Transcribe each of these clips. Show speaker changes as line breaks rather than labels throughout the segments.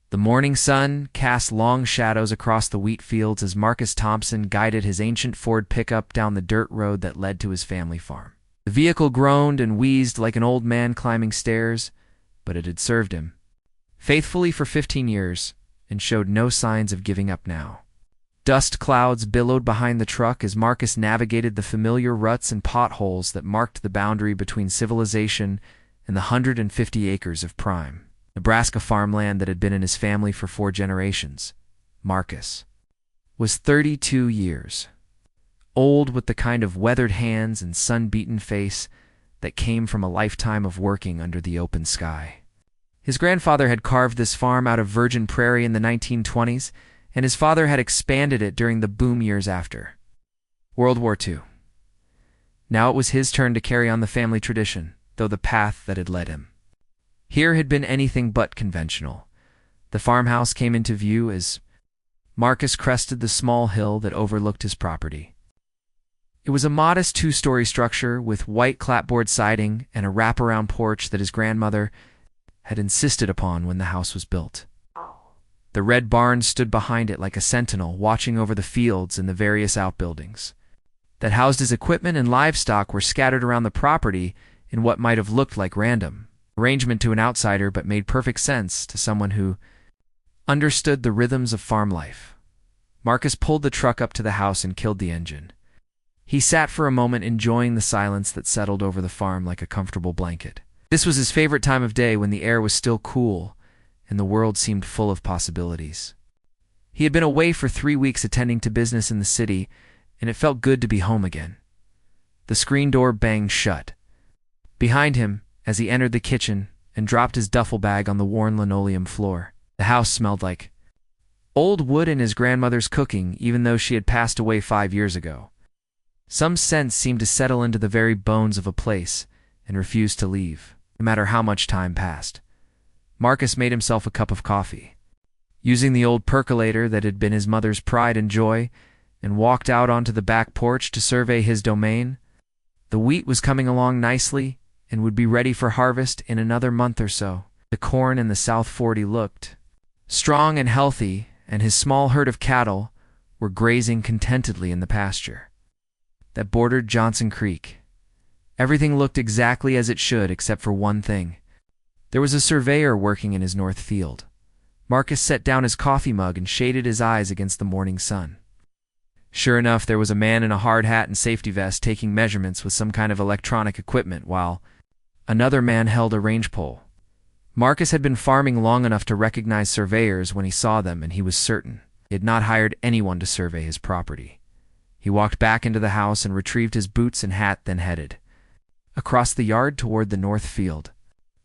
The morning sun cast long shadows across the wheat fields as Marcus Thompson guided his ancient Ford pickup down the dirt road that led to his family farm. The vehicle groaned and wheezed like an old man climbing stairs, but it had served him faithfully for 15 years and showed no signs of giving up now. Dust clouds billowed behind the truck as Marcus navigated the familiar ruts and potholes that marked the boundary between civilization and the 150 acres of prime Nebraska farmland that had been in his family for 4 generations. Marcus was 32 years old, with the kind of weathered hands and sun-beaten face that came from a lifetime of working under the open sky. His grandfather had carved this farm out of virgin prairie in the 1920s, and his father had expanded it during the boom years after World War II. Now it was his turn to carry on the family tradition, though the path that had led him here had been anything but conventional. The farmhouse came into view as Marcus crested the small hill that overlooked his property. It was a modest 2-story structure with white clapboard siding and a wraparound porch that his grandmother had insisted upon when the house was built. The red barn stood behind it like a sentinel, watching over the fields and the various outbuildings that housed his equipment, and livestock were scattered around the property in what might have looked like random arrangement to an outsider, but made perfect sense to someone who understood the rhythms of farm life. Marcus pulled the truck up to the house and killed the engine. He sat for a moment, enjoying the silence that settled over the farm like a comfortable blanket. This was his favorite time of day, when the air was still cool and the world seemed full of possibilities. He had been away for 3 weeks attending to business in the city, and it felt good to be home again. The screen door banged shut behind him as he entered the kitchen and dropped his duffel bag on the worn linoleum floor. The house smelled like old wood and his grandmother's cooking, even though she had passed away 5 years ago. Some sense seemed to settle into the very bones of a place and refused to leave, no matter how much time passed. Marcus made himself a cup of coffee, using the old percolator that had been his mother's pride and joy, and walked out onto the back porch to survey his domain. The wheat was coming along nicely and would be ready for harvest in another month or so. The corn in the South 40 looked strong and healthy, and his small herd of cattle were grazing contentedly in the pasture that bordered Johnson Creek. Everything looked exactly as it should, except for one thing. There was a surveyor working in his north field. Marcus set down his coffee mug and shaded his eyes against the morning sun. Sure enough, there was a man in a hard hat and safety vest taking measurements with some kind of electronic equipment, while another man held a range pole. Marcus had been farming long enough to recognize surveyors when he saw them, and he was certain he had not hired anyone to survey his property. He walked back into the house and retrieved his boots and hat, then headed across the yard toward the north field.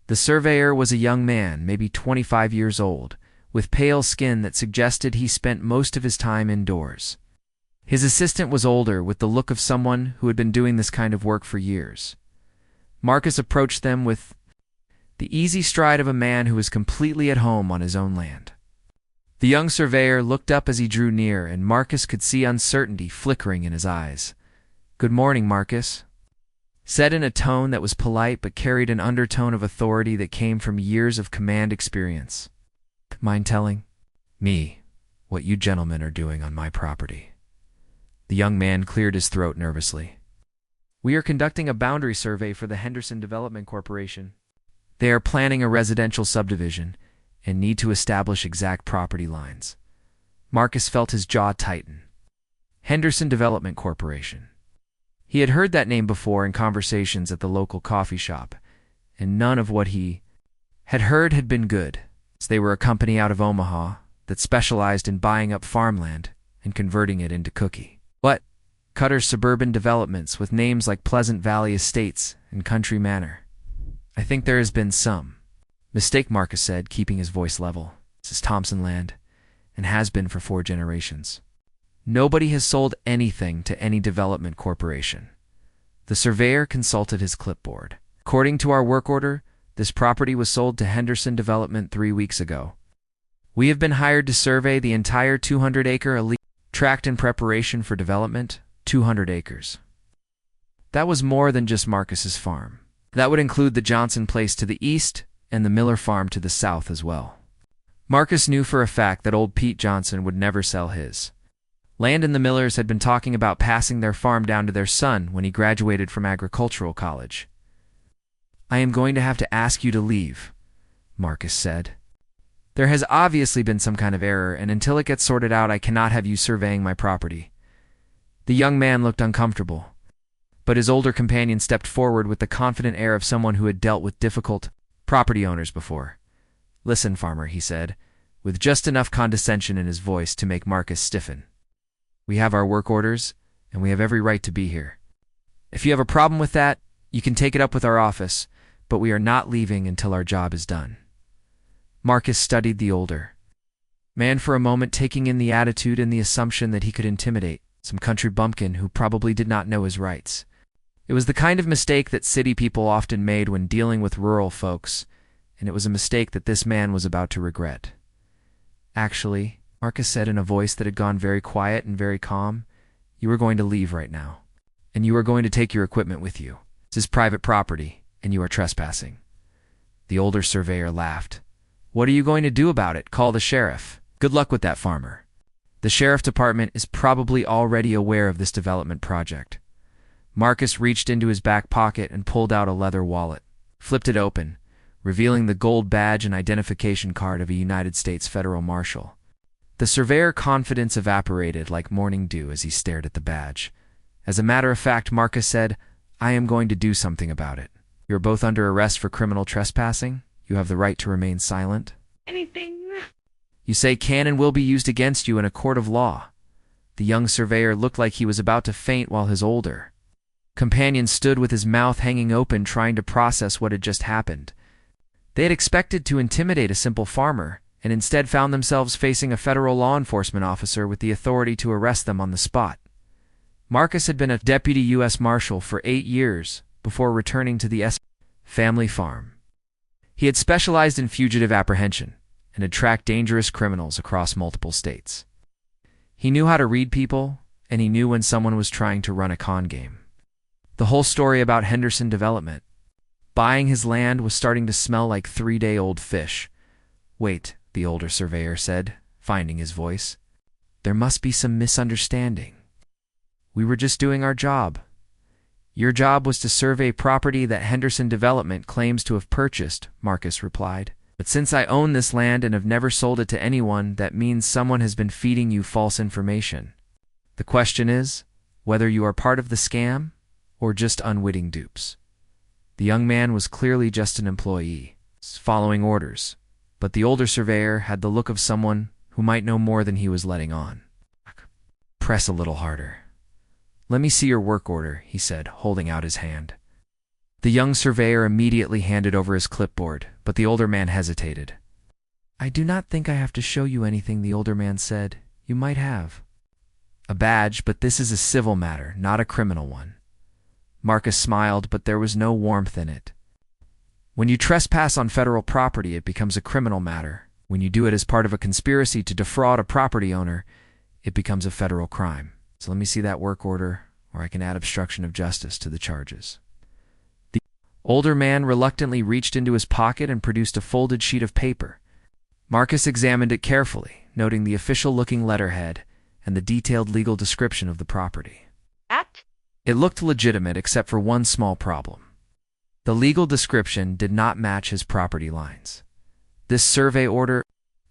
The surveyor was a young man, maybe 25 years old, with pale skin that suggested he spent most of his time indoors. His assistant was older, with the look of someone who had been doing this kind of work for years. Marcus approached them with the easy stride of a man who was completely at home on his own land. The young surveyor looked up as he drew near, and Marcus could see uncertainty flickering in his eyes. "Good morning, Marcus," said in a tone that was polite but carried an undertone of authority that came from years of command experience. "Mind telling me what you gentlemen are doing on my property?" The young man cleared his throat nervously. "We are conducting a boundary survey for the Henderson Development Corporation. They are planning a residential subdivision and need to establish exact property lines." Marcus felt his jaw tighten. Henderson Development Corporation. He had heard that name before in conversations at the local coffee shop, and none of what he had heard had been good. They were a company out of Omaha that specialized in buying up farmland and converting it into cookie. What? Cutter's suburban developments with names like Pleasant Valley Estates and Country Manor. "I think there has been some mistake," Marcus said, keeping his voice level. "This is Thompson land, and has been for 4 generations. Nobody has sold anything to any development corporation." The surveyor consulted his clipboard. "According to our work order, this property was sold to Henderson Development 3 weeks ago. We have been hired to survey the entire 200-acre elite tract in preparation for development, 200 acres. That was more than just Marcus's farm. That would include the Johnson place to the east and the Miller farm to the south as well. Marcus knew for a fact that old Pete Johnson would never sell his land, and the Millers had been talking about passing their farm down to their son when he graduated from agricultural college. "I am going to have to ask you to leave," Marcus said. "There has obviously been some kind of error, and until it gets sorted out, I cannot have you surveying my property." The young man looked uncomfortable, but his older companion stepped forward with the confident air of someone who had dealt with difficult property owners before. "Listen, farmer," he said, with just enough condescension in his voice to make Marcus stiffen. "We have our work orders, and we have every right to be here. If you have a problem with that, you can take it up with our office, but we are not leaving until our job is done." Marcus studied the older man for a moment, taking in the attitude and the assumption that he could intimidate some country bumpkin who probably did not know his rights. It was the kind of mistake that city people often made when dealing with rural folks, and it was a mistake that this man was about to regret. "Actually," Marcus said in a voice that had gone very quiet and very calm, "you are going to leave right now, and you are going to take your equipment with you. This is private property, and you are trespassing." The older surveyor laughed. "What are you going to do about it? Call the sheriff. Good luck with that, farmer. The sheriff department is probably already aware of this development project." Marcus reached into his back pocket and pulled out a leather wallet, flipped it open, revealing the gold badge and identification card of a United States federal marshal. The surveyor's confidence evaporated like morning dew as he stared at the badge. "As a matter of fact," Marcus said, "I am going to do something about it. You are both under arrest for criminal trespassing. You have the right to remain silent. Anything you say can and will be used against you in a court of law." The young surveyor looked like he was about to faint, while his older companion stood with his mouth hanging open, trying to process what had just happened. They had expected to intimidate a simple farmer, and instead found themselves facing a federal law enforcement officer with the authority to arrest them on the spot. Marcus had been a deputy U.S. Marshal for 8 years before returning to the family farm. He had specialized in fugitive apprehension and had tracked dangerous criminals across multiple states. He knew how to read people, and he knew when someone was trying to run a con game. The whole story about Henderson Development buying his land was starting to smell like 3-day-old fish. "Wait," the older surveyor said, finding his voice. "There must be some misunderstanding. We were just doing our job. Your job was to survey property that Henderson Development claims to have purchased," Marcus replied. "But since I own this land and have never sold it to anyone, that means someone has been feeding you false information. The question is whether you are part of the scam or just unwitting dupes." The young man was clearly just an employee, following orders, but the older surveyor had the look of someone who might know more than he was letting on. "Press a little harder. Let me see your work order," he said, holding out his hand. The young surveyor immediately handed over his clipboard, but the older man hesitated. "I do not think I have to show you anything," the older man said. "You might have a badge, but this is a civil matter, not a criminal one." Marcus smiled, but there was no warmth in it. When you trespass on federal property, it becomes a criminal matter. When you do it as part of a conspiracy to defraud a property owner, it becomes a federal crime. So let me see that work order, or I can add obstruction of justice to the charges. The older man reluctantly reached into his pocket and produced a folded sheet of paper. Marcus examined it carefully, noting the official-looking letterhead and the detailed legal description of the property. It looked legitimate except for one small problem. The legal description did not match his property lines. "This survey order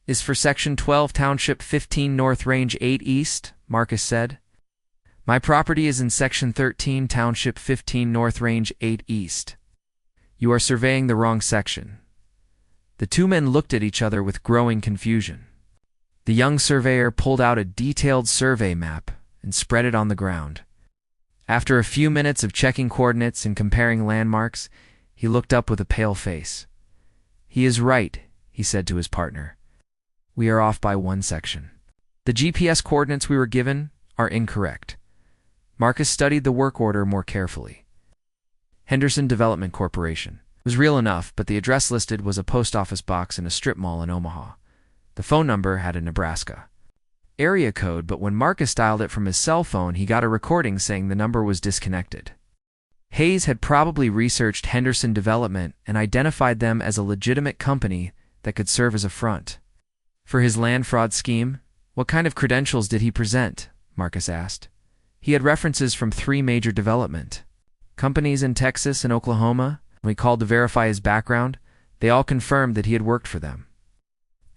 is for Section 12, Township 15 North, Range 8 East," Marcus said. "My property is in Section 13, Township 15 North, Range 8 East. You are surveying the wrong section." The two men looked at each other with growing confusion. The young surveyor pulled out a detailed survey map and spread it on the ground. After a few minutes of checking coordinates and comparing landmarks, he looked up with a pale face. "He is right," he said to his partner. "We are off by one section. The GPS coordinates we were given are incorrect." Marcus studied the work order more carefully. Henderson Development Corporation was real enough, but the address listed was a post office box in a strip mall in Omaha. The phone number had a Nebraska area code, but when Marcus dialed it from his cell phone, he got a recording saying the number was disconnected. Hayes had probably researched Henderson Development and identified them as a legitimate company that could serve as a front. For his land fraud scheme, what kind of credentials did he present? Marcus asked. He had references from 3 major development companies in Texas and Oklahoma. When he called to verify his background, they all confirmed that he had worked for them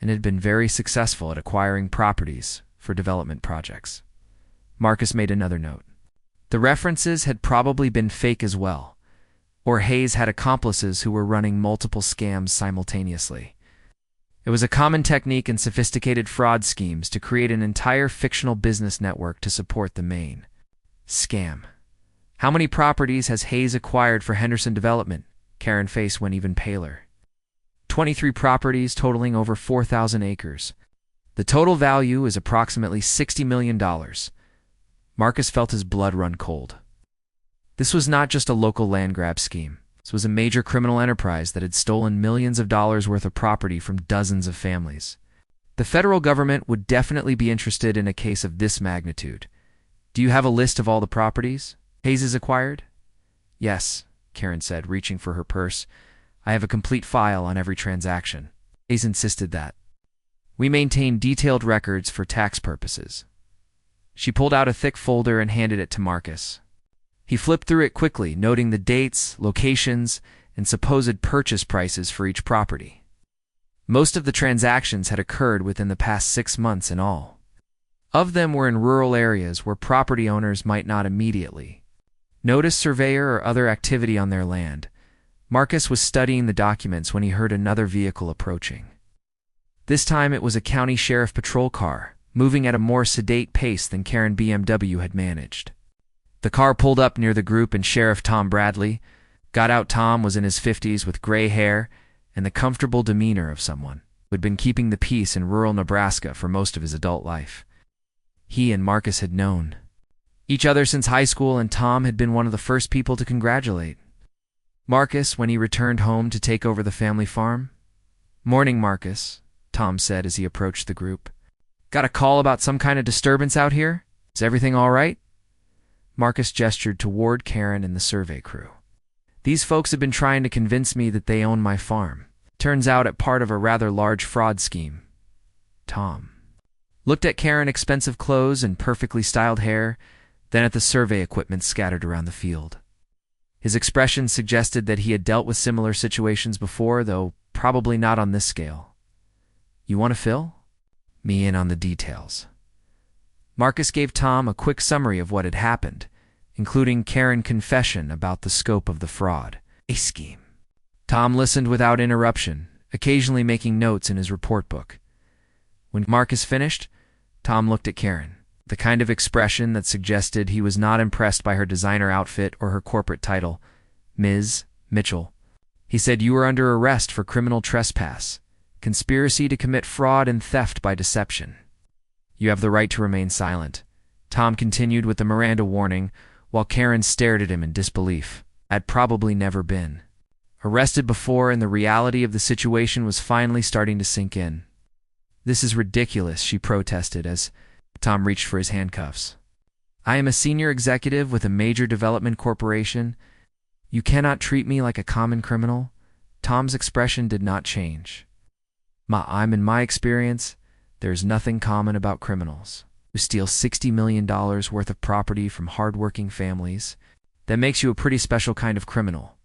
and had been very successful at acquiring properties for development projects. Marcus made another note. The references had probably been fake as well, or Hayes had accomplices who were running multiple scams simultaneously. It was a common technique in sophisticated fraud schemes to create an entire fictional business network to support the main scam. How many properties has Hayes acquired for Henderson Development? Karen's face went even paler. 23 properties totaling over 4,000 acres. The total value is approximately $60 million. Marcus felt his blood run cold. This was not just a local land grab scheme. This was a major criminal enterprise that had stolen millions of dollars worth of property from dozens of families. The federal government would definitely be interested in a case of this magnitude. Do you have a list of all the properties Hayes has acquired? Yes, Karen said, reaching for her purse. I have a complete file on every transaction. Hayes insisted that. We maintain detailed records for tax purposes. She pulled out a thick folder and handed it to Marcus. He flipped through it quickly, noting the dates, locations, and supposed purchase prices for each property. Most of the transactions had occurred within the past 6 months in all. Of them were in rural areas where property owners might not immediately notice surveyor or other activity on their land. Marcus was studying the documents when he heard another vehicle approaching. This time it was a county sheriff patrol car, moving at a more sedate pace than Karen's BMW had managed. The car pulled up near the group and Sheriff Tom Bradley got out. Tom was in his 50s with gray hair and the comfortable demeanor of someone who had been keeping the peace in rural Nebraska for most of his adult life. He and Marcus had known each other since high school, and Tom had been one of the first people to congratulate Marcus when he returned home to take over the family farm. "Morning, Marcus," Tom said as he approached the group. "Got a call about some kind of disturbance out here? Is everything all right?" Marcus gestured toward Karen and the survey crew. "These folks have been trying to convince me that they own my farm. Turns out it's part of a rather large fraud scheme." Tom looked at Karen's expensive clothes and perfectly styled hair, then at the survey equipment scattered around the field. His expression suggested that he had dealt with similar situations before, though probably not on this scale. "You want to fill me in on the details?" Marcus gave Tom a quick summary of what had happened, including Karen's confession about the scope of the fraud scheme. Tom listened without interruption, occasionally making notes in his report book. When Marcus finished, Tom looked at Karen, the kind of expression that suggested he was not impressed by her designer outfit or her corporate title, Ms. Mitchell. He said, "You are under arrest for criminal trespass, conspiracy to commit fraud and theft by deception. You have the right to remain silent." Tom continued with the Miranda warning, while Karen stared at him in disbelief. Had probably never been arrested before, and the reality of the situation was finally starting to sink in. "This is ridiculous," she protested as Tom reached for his handcuffs. "I am a senior executive with a major development corporation. You cannot treat me like a common criminal." Tom's expression did not change. In my experience, there's nothing common about criminals who steal $60 million worth of property from hard-working families. That makes you a pretty special kind of criminal."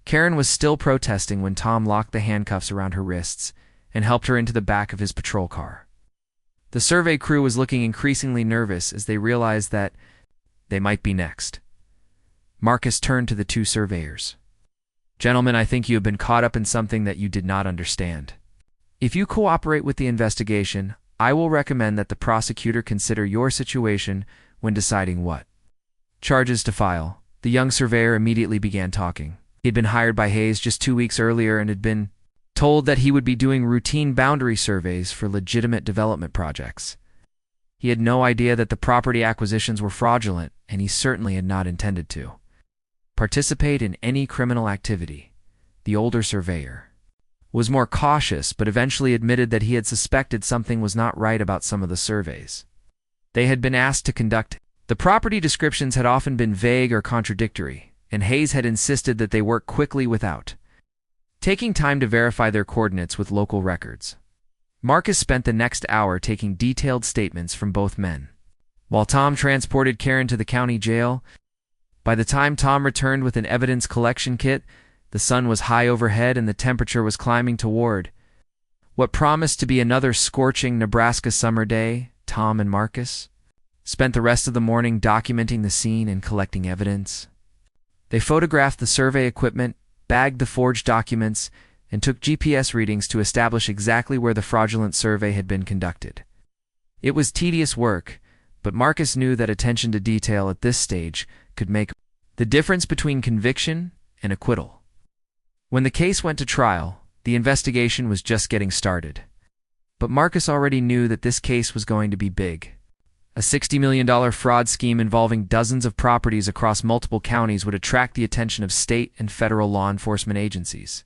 Karen was still protesting when Tom locked the handcuffs around her wrists and helped her into the back of his patrol car. The survey crew was looking increasingly nervous as they realized that they might be next. Marcus turned to the 2 surveyors. "Gentlemen, I think you have been caught up in something that you did not understand. If you cooperate with the investigation, I will recommend that the prosecutor consider your situation when deciding what charges to file." The young surveyor immediately began talking. He had been hired by Hayes just 2 weeks earlier and had been told that he would be doing routine boundary surveys for legitimate development projects. He had no idea that the property acquisitions were fraudulent, and he certainly had not intended to participate in any criminal activity. The older surveyor was more cautious, but eventually admitted that he had suspected something was not right about some of the surveys they had been asked to conduct. The property descriptions had often been vague or contradictory, and Hayes had insisted that they work quickly without taking time to verify their coordinates with local records. Marcus spent the next hour taking detailed statements from both men. While Tom transported Karen to the county jail, by the time Tom returned with an evidence collection kit, the sun was high overhead and the temperature was climbing toward what promised to be another scorching Nebraska summer day. Tom and Marcus spent the rest of the morning documenting the scene and collecting evidence. They photographed the survey equipment, bagged the forged documents, and took GPS readings to establish exactly where the fraudulent survey had been conducted. It was tedious work, but Marcus knew that attention to detail at this stage could make the difference between conviction and acquittal. When the case went to trial, the investigation was just getting started. But Marcus already knew that this case was going to be big. A $60 million fraud scheme involving dozens of properties across multiple counties would attract the attention of state and federal law enforcement agencies.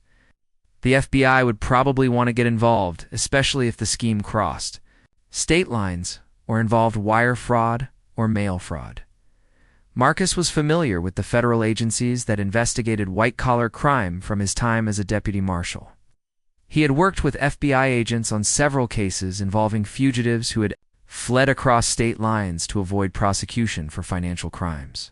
The FBI would probably want to get involved, especially if the scheme crossed state lines or involved wire fraud or mail fraud. Marcus was familiar with the federal agencies that investigated white-collar crime from his time as a deputy marshal. He had worked with FBI agents on several cases involving fugitives who had fled across state lines to avoid prosecution for financial crimes.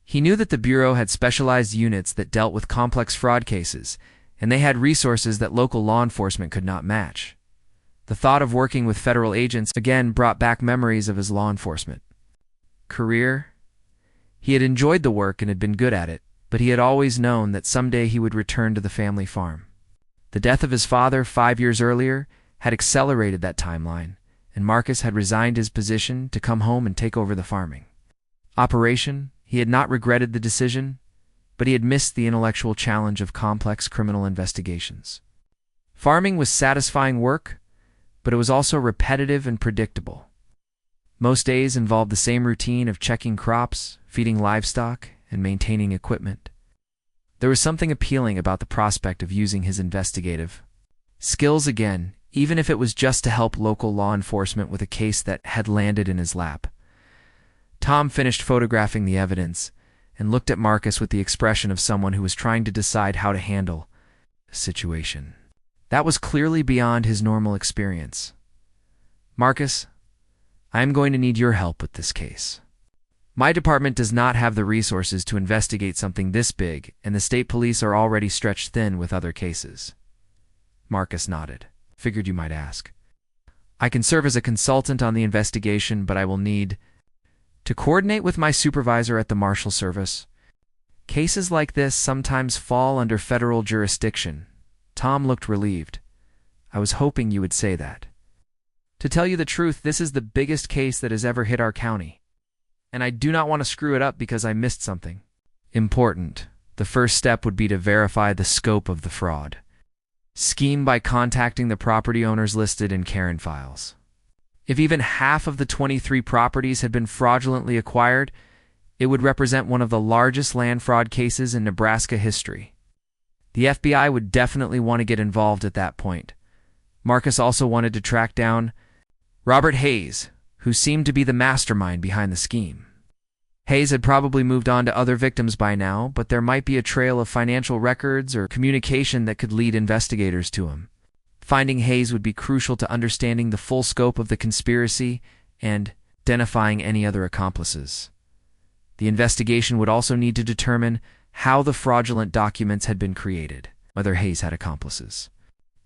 He knew that the Bureau had specialized units that dealt with complex fraud cases, and they had resources that local law enforcement could not match. The thought of working with federal agents again brought back memories of his law enforcement career. He had enjoyed the work and had been good at it, but he had always known that someday he would return to the family farm. The death of his father 5 years earlier had accelerated that timeline, and Marcus had resigned his position to come home and take over the farming operation. He had not regretted the decision, but he had missed the intellectual challenge of complex criminal investigations. Farming was satisfying work, but it was also repetitive and predictable. Most days involved the same routine of checking crops, feeding livestock, and maintaining equipment. There was something appealing about the prospect of using his investigative skills again, even if it was just to help local law enforcement with a case that had landed in his lap. Tom finished photographing the evidence and looked at Marcus with the expression of someone who was trying to decide how to handle a situation that was clearly beyond his normal experience. "Marcus, I am going to need your help with this case. My department does not have the resources to investigate something this big, and the state police are already stretched thin with other cases." Marcus nodded. "Figured you might ask. I can serve as a consultant on the investigation, but I will need to coordinate with my supervisor at the Marshal Service. Cases like this sometimes fall under federal jurisdiction." Tom looked relieved. "I was hoping you would say that. To tell you the truth, this is the biggest case that has ever hit our county, and I do not want to screw it up because I missed something important. The first step would be to verify the scope of the fraud scheme by contacting the property owners listed in Karen files. If even half of the 23 properties had been fraudulently acquired, it would represent one of the largest land fraud cases in Nebraska history. The FBI would definitely want to get involved at that point. Marcus also wanted to track down Robert Hayes, who seemed to be the mastermind behind the scheme. Hayes had probably moved on to other victims by now, but there might be a trail of financial records or communication that could lead investigators to him. Finding Hayes would be crucial to understanding the full scope of the conspiracy and identifying any other accomplices. The investigation would also need to determine how the fraudulent documents had been created, whether Hayes had accomplices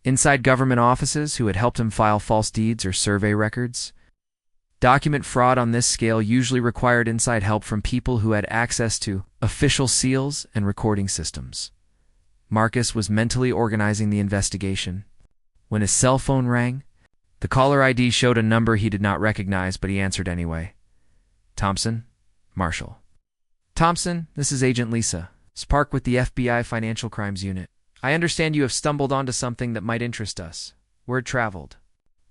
inside government offices who had helped him file false deeds or survey records. Document fraud on this scale usually required inside help from people who had access to official seals and recording systems. Marcus was mentally organizing the investigation when his cell phone rang. The caller ID showed a number he did not recognize, but he answered anyway. "Thompson, Marshall." "Thompson, this is Agent Lisa, Spark with the FBI Financial Crimes Unit. I understand you have stumbled onto something that might interest us." Word traveled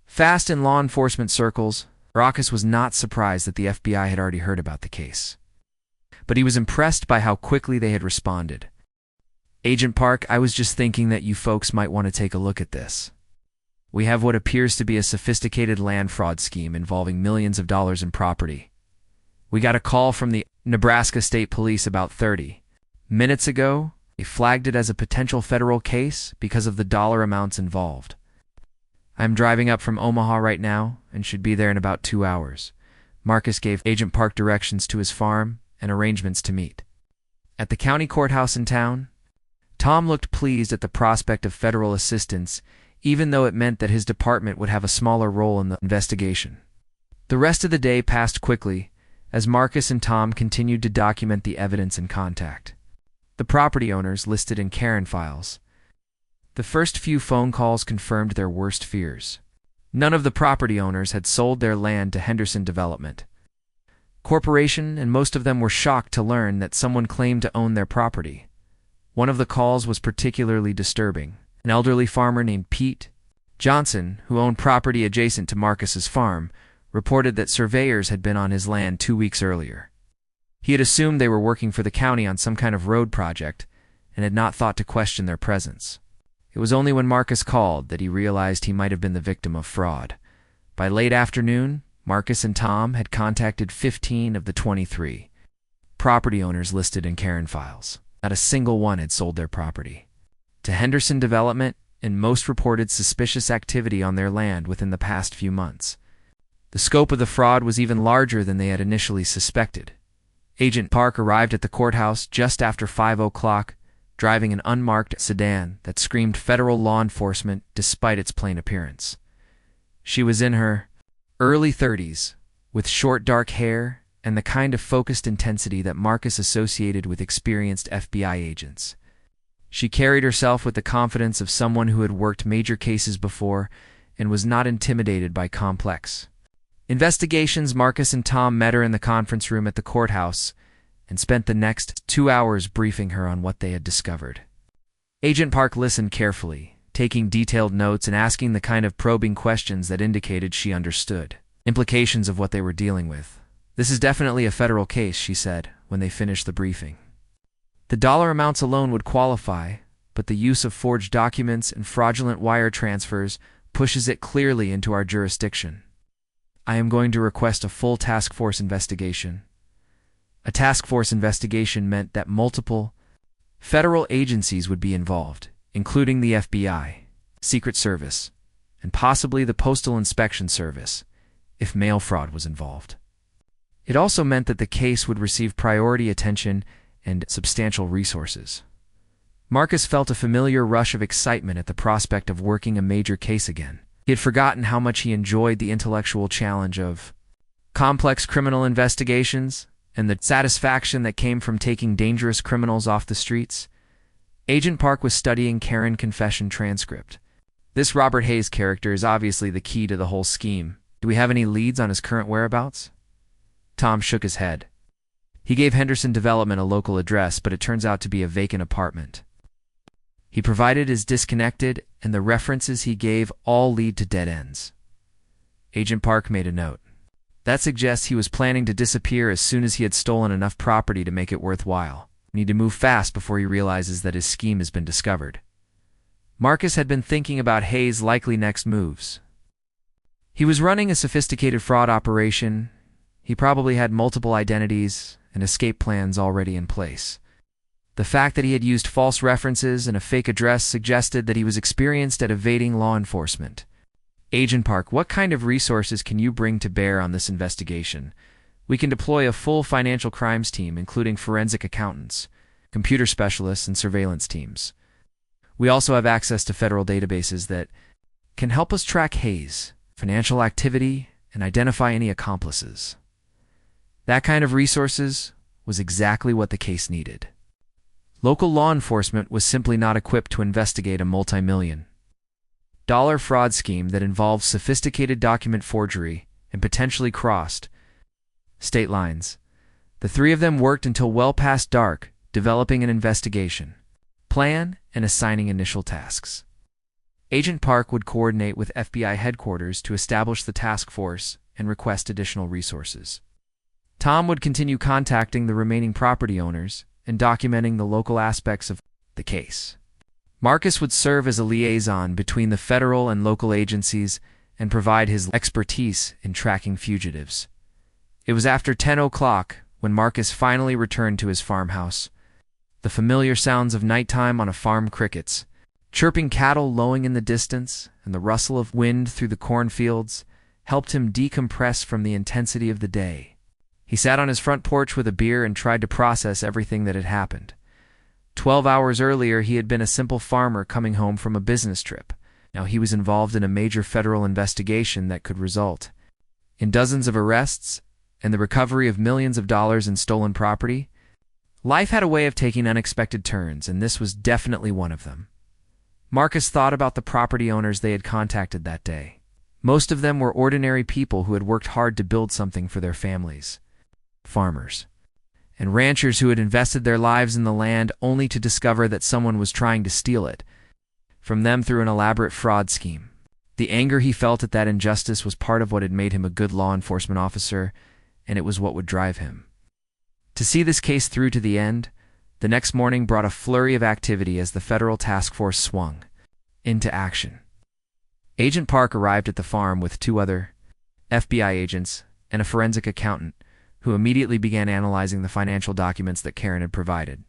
fast in law enforcement circles. Marcus was not surprised that the FBI had already heard about the case, but he was impressed by how quickly they had responded. "Agent Park, I was just thinking that you folks might want to take a look at this. We have what appears to be a sophisticated land fraud scheme involving millions of dollars in property. We got a call from the Nebraska State Police about 30 minutes ago. They flagged it as a potential federal case because of the dollar amounts involved. I'm driving up from Omaha right now and should be there in about 2 hours. Marcus gave Agent Park directions to his farm and arrangements to meet. At the county courthouse in town, Tom looked pleased at the prospect of federal assistance, even though it meant that his department would have a smaller role in the investigation. The rest of the day passed quickly as Marcus and Tom continued to document the evidence and contact the property owners listed in Karen files. The first few phone calls confirmed their worst fears. None of the property owners had sold their land to Henderson Development Corporation, and most of them were shocked to learn that someone claimed to own their property. One of the calls was particularly disturbing. An elderly farmer named Pete Johnson, who owned property adjacent to Marcus's farm, reported that surveyors had been on his land 2 weeks earlier. He had assumed they were working for the county on some kind of road project and had not thought to question their presence. It was only when Marcus called that he realized he might have been the victim of fraud. By late afternoon, Marcus and Tom had contacted 15 of the 23 property owners listed in Karen files. Not a single one had sold their property to Henderson Development, and most reported suspicious activity on their land within the past few months. The scope of the fraud was even larger than they had initially suspected. Agent Park arrived at the courthouse just after 5 o'clock, driving an unmarked sedan that screamed federal law enforcement despite its plain appearance. She was in her early 30s, with short dark hair and the kind of focused intensity that Marcus associated with experienced FBI agents. She carried herself with the confidence of someone who had worked major cases before and was not intimidated by complex investigations. Marcus and Tom met her in the conference room at the courthouse and spent the next 2 hours briefing her on what they had discovered. Agent Park listened carefully, taking detailed notes and asking the kind of probing questions that indicated she understood implications of what they were dealing with. "This is definitely a federal case," she said when they finished the briefing. "The dollar amounts alone would qualify, but the use of forged documents and fraudulent wire transfers pushes it clearly into our jurisdiction. I am going to request a full task force investigation." A task force investigation meant that multiple federal agencies would be involved, including the FBI, Secret Service, and possibly the Postal Inspection Service, if mail fraud was involved. It also meant that the case would receive priority attention and substantial resources. Marcus felt a familiar rush of excitement at the prospect of working a major case again. He had forgotten how much he enjoyed the intellectual challenge of complex criminal investigations and the satisfaction that came from taking dangerous criminals off the streets. Agent Park was studying Karen confession transcript. This Robert Hayes character is obviously the key to the whole scheme. Do we have any leads on his current whereabouts? Tom shook his head. He gave Henderson Development a local address, but it turns out to be a vacant apartment. He provided is disconnected, and the references he gave all lead to dead ends. Agent Park made a note. That suggests he was planning to disappear as soon as he had stolen enough property to make it worthwhile. We need to move fast before he realizes that his scheme has been discovered. Marcus had been thinking about Hayes' likely next moves. He was running a sophisticated fraud operation. He probably had multiple identities and escape plans already in place. The fact that he had used false references and a fake address suggested that he was experienced at evading law enforcement. Agent Park, what kind of resources can you bring to bear on this investigation? We can deploy a full financial crimes team, including forensic accountants, computer specialists, and surveillance teams. We also have access to federal databases that can help us track Hayes' financial activity and identify any accomplices. That kind of resources was exactly what the case needed. Local law enforcement was simply not equipped to investigate a multi-million-dollar fraud scheme that involved sophisticated document forgery and potentially crossed state lines. The three of them worked until well past dark, developing an investigation plan and assigning initial tasks. Agent Park would coordinate with FBI headquarters to establish the task force and request additional resources. Tom would continue contacting the remaining property owners and documenting the local aspects of the case. Marcus would serve as a liaison between the federal and local agencies and provide his expertise in tracking fugitives. It was after 10 o'clock when Marcus finally returned to his farmhouse. The familiar sounds of nighttime on a farm crickets, Chirping cattle lowing in the distance and the rustle of wind through the cornfields helped him decompress from the intensity of the day. He sat on his front porch with a beer and tried to process everything that had happened. 12 hours earlier, he had been a simple farmer coming home from a business trip. Now he was involved in a major federal investigation that could result in dozens of arrests and the recovery of millions of dollars in stolen property. Life had a way of taking unexpected turns, and this was definitely one of them. Marcus thought about the property owners they had contacted that day. Most of them were ordinary people who had worked hard to build something for their families. Farmers and ranchers who had invested their lives in the land only to discover that someone was trying to steal it from them through an elaborate fraud scheme. The anger he felt at that injustice was part of what had made him a good law enforcement officer, and it was what would drive him to see this case through to the end. The next morning brought a flurry of activity as the federal task force swung into action. Agent Park arrived at the farm with 2 other FBI agents and a forensic accountant, who immediately began analyzing the financial documents that Karen had provided.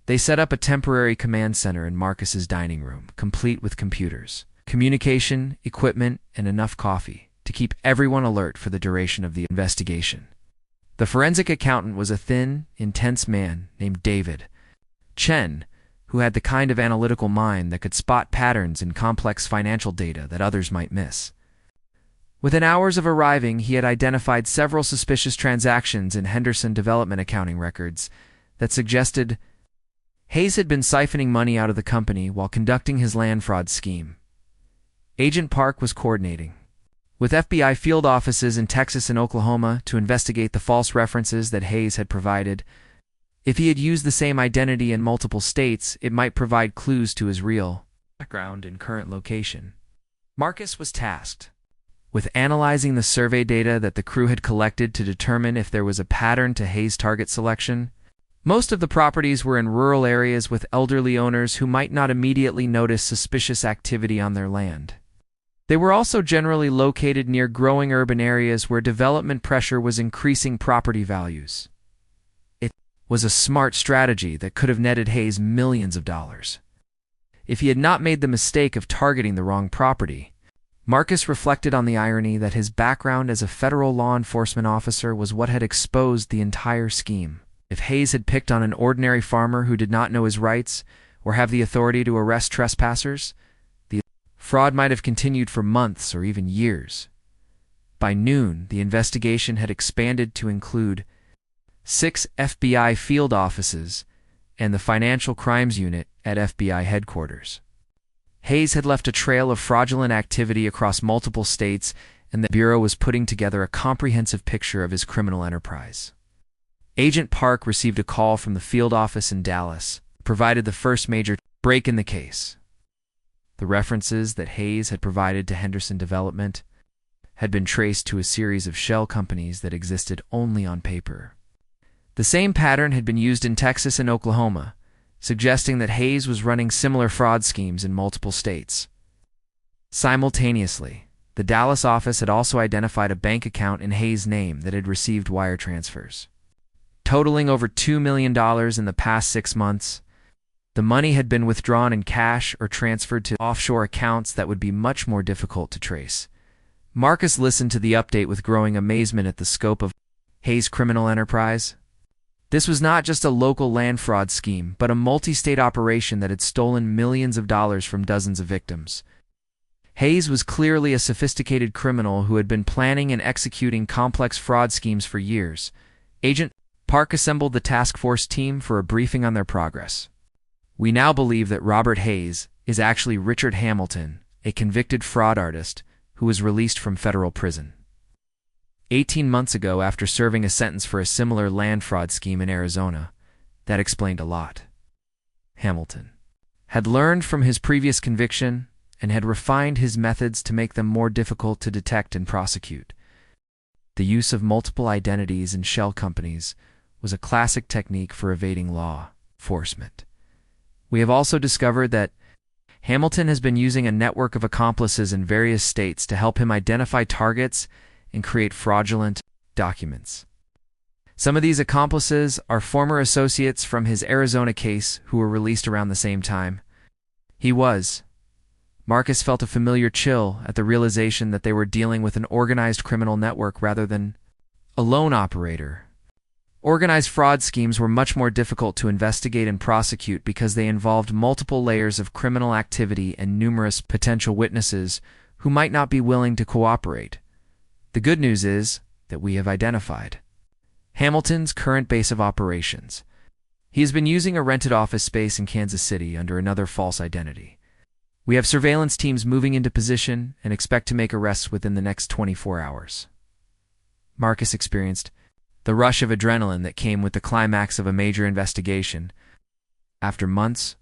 They set up a temporary command center in Marcus's dining room, complete with computers, communication, equipment, and enough coffee to keep everyone alert for the duration of the investigation. The forensic accountant was a thin, intense man named David Chen, who had the kind of analytical mind that could spot patterns in complex financial data that others might miss. Within hours of arriving, he had identified several suspicious transactions in Henderson Development accounting records that suggested Hayes had been siphoning money out of the company while conducting his land fraud scheme. Agent Park was coordinating with FBI field offices in Texas and Oklahoma to investigate the false references that Hayes had provided. If he had used the same identity in multiple states, it might provide clues to his real background and current location. Marcus was tasked with analyzing the survey data that the crew had collected to determine if there was a pattern to Hayes' target selection. Most of the properties were in rural areas with elderly owners who might not immediately notice suspicious activity on their land. They were also generally located near growing urban areas where development pressure was increasing property values. It was a smart strategy that could have netted Hayes millions of dollars if he had not made the mistake of targeting the wrong property. Marcus reflected on the irony that his background as a federal law enforcement officer was what had exposed the entire scheme. If Hayes had picked on an ordinary farmer who did not know his rights or have the authority to arrest trespassers, the fraud might have continued for months or even years. By noon, the investigation had expanded to include 6 FBI field offices and the Financial Crimes Unit at FBI headquarters. Hayes had left a trail of fraudulent activity across multiple states, and the Bureau was putting together a comprehensive picture of his criminal enterprise. Agent Park received a call from the field office in Dallas, provided the first major break in the case. The references that Hayes had provided to Henderson Development had been traced to a series of shell companies that existed only on paper. The same pattern had been used in Texas and Oklahoma, suggesting that Hayes was running similar fraud schemes in multiple states. Simultaneously, the Dallas office had also identified a bank account in Hayes' name that had received wire transfers totaling over $2 million in the past 6 months. The money had been withdrawn in cash or transferred to offshore accounts that would be much more difficult to trace. Marcus listened to the update with growing amazement at the scope of Hayes' criminal enterprise. This was not just a local land fraud scheme, but a multi-state operation that had stolen millions of dollars from dozens of victims. Hayes was clearly a sophisticated criminal who had been planning and executing complex fraud schemes for years. Agent Park assembled the task force team for a briefing on their progress. We now believe that Robert Hayes is actually Richard Hamilton, a convicted fraud artist who was released from federal prison 18 months ago after serving a sentence for a similar land fraud scheme in Arizona. That explained a lot. Hamilton had learned from his previous conviction and had refined his methods to make them more difficult to detect and prosecute. The use of multiple identities and shell companies was a classic technique for evading law enforcement. We have also discovered that Hamilton has been using a network of accomplices in various states to help him identify targets and create fraudulent documents. Some of these accomplices are former associates from his Arizona case who were released around the same time. He was. Marcus felt a familiar chill at the realization that they were dealing with an organized criminal network rather than a lone operator. Organized fraud schemes were much more difficult to investigate and prosecute because they involved multiple layers of criminal activity and numerous potential witnesses who might not be willing to cooperate. The good news is that we have identified Hamilton's current base of operations. He has been using a rented office space in Kansas City under another false identity. We have surveillance teams moving into position and expect to make arrests within the next 24 hours. Marcus experienced the rush of adrenaline that came with the climax of a major investigation. After months